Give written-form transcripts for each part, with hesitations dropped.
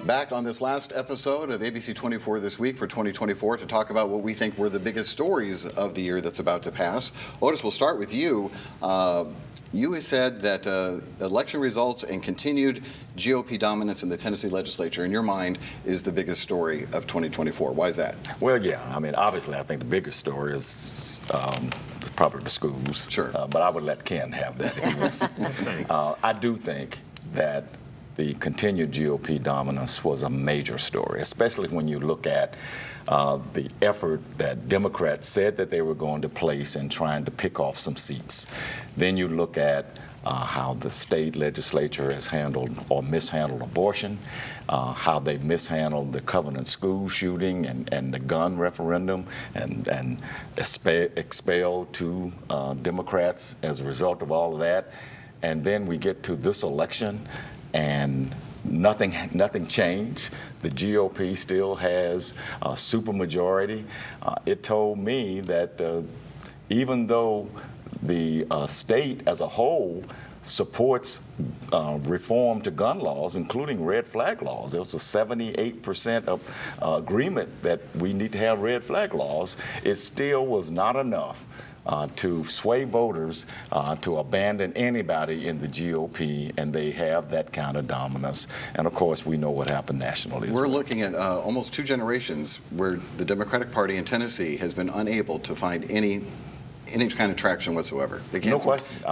Back on this last episode of ABC24 this week for 2024 to talk about what we think were the biggest stories of the year that's about to pass. Otis, we'll start with you. You said that election results and continued GOP dominance in the Tennessee legislature, in your mind, is the biggest story of 2024. Why is that? Well, yeah. I mean, obviously, I think the biggest story is probably the schools. Sure. But I would let Ken have that. Thanks. I do think that the continued GOP dominance was a major story, especially when you look at the effort that Democrats said that they were going to place in trying to pick off some seats. Then you look at how the state legislature has handled or mishandled abortion, how they mishandled the Covenant school shooting and the gun referendum and expelled two Democrats as a result of all of that. And then we get to this election, and nothing changed. The GOP still has a supermajority. It told me that even though the state as a whole supports reform to gun laws, including red flag laws. There was a 78% of agreement that we need to have red flag laws. It still was not enough to sway voters to abandon anybody in the GOP, and they have that kind of dominance. And of course, we know what happened nationally. We're looking at almost two generations where the Democratic Party in Tennessee has been unable to find any kind of traction whatsoever. They can't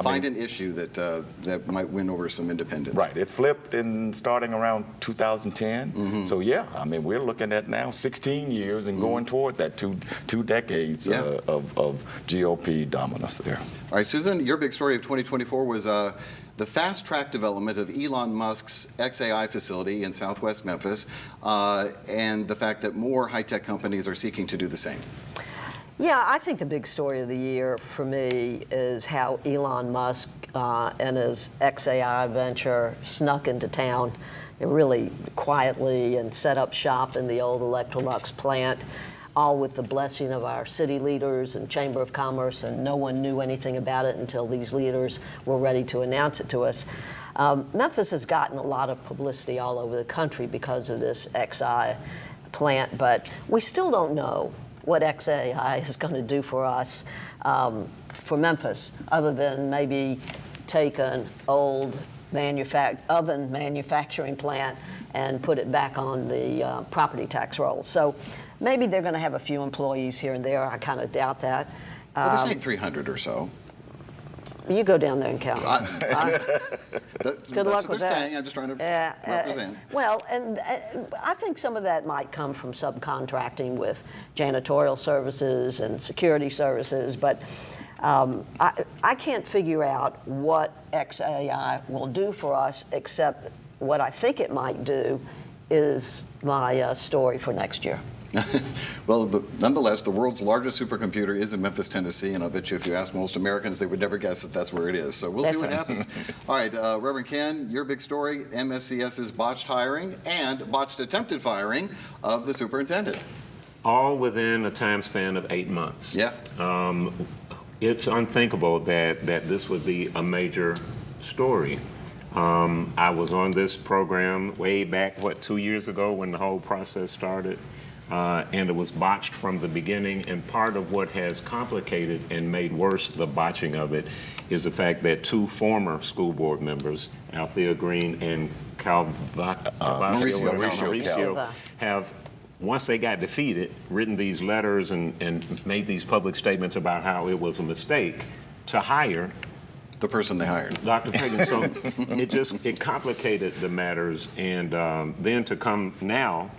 find an issue that might win over some independents. Right. It flipped in starting around 2010. Mm-hmm. So yeah, I mean, we're looking at now 16 years and going toward that two decades of GOP dominance there. All right, Susan, your big story of 2024 was the fast-track development of Elon Musk's XAI facility in southwest Memphis, and the fact that more high-tech companies are seeking to do the same. Yeah, I think the big story of the year for me is how Elon Musk and his XAI venture snuck into town really quietly and set up shop in the old Electrolux plant, all with the blessing of our city leaders and Chamber of Commerce, and no one knew anything about it until these leaders were ready to announce it to us. Memphis has gotten a lot of publicity all over the country because of this XAI plant, but we still don't know what XAI is going to do for us, for Memphis, other than maybe take an old oven manufacturing plant and put it back on the property tax roll. So maybe they're going to have a few employees here and there. I kind of doubt that. Well, they're saying 300 or so. You go down there and count. That's Good luck what with they're that. saying. I'm just trying to represent. Well, and I think some of that might come from subcontracting with janitorial services and security services, but I can't figure out what XAI will do for us, except what I think it might do is my story for next year. Well, nonetheless, the world's largest supercomputer is in Memphis, Tennessee, and I'll bet you if you ask most Americans, they would never guess that that's where it is. So we'll see what happens. All right, Reverend Ken, your big story, MSCS's botched hiring and botched attempted firing of the superintendent. All within a time span of 8 months. Yeah. It's unthinkable that this would be a major story. I was on this program way back, 2 years ago when the whole process started. And it was botched from the beginning. And part of what has complicated and made worse the botching of it is the fact that two former school board members, Althea Green and Mauricio, have, once they got defeated, written these letters and made these public statements about how it was a mistake to hire the person they hired, Dr. Fagan. So it complicated the matters, and then to come now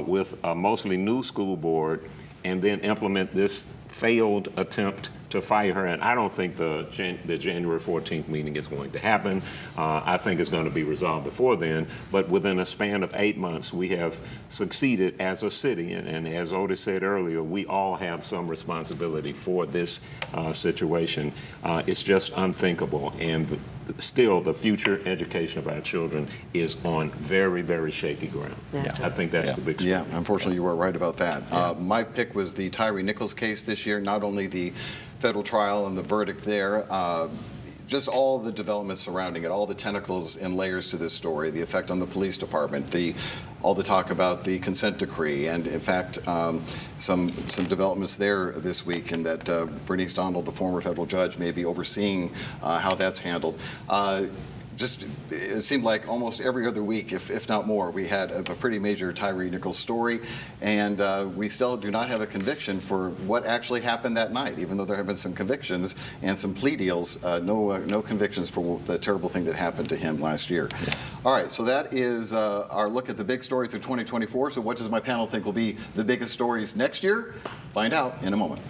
with a mostly new school board and then implement this failed attempt to fire her. And I don't think the January 14th meeting is going to happen. I think it's going to be resolved before then. But within a span of 8 months, we have succeeded as a city. And as Otis said earlier, we all have some responsibility for this situation. It's just unthinkable. And still, the future education of our children is on very, very shaky ground. Yeah. I think that's the big story. Yeah, unfortunately, you were right about that. My pick was the Tyree Nichols case this year, not only the federal trial and the verdict there. just all the developments surrounding it, all the tentacles and layers to this story, the effect on the police department, all the talk about the consent decree, and in fact, some developments there this week in that Bernice Donald, the former federal judge, may be overseeing how that's handled. It seemed like almost every other week, if not more, we had a pretty major Tyree Nichols story, and we still do not have a conviction for what actually happened that night, even though there have been some convictions and some plea deals, no convictions for the terrible thing that happened to him last year. Yeah. All right, so that is our look at the big stories of 2024. So what does my panel think will be the biggest stories next year? Find out in a moment.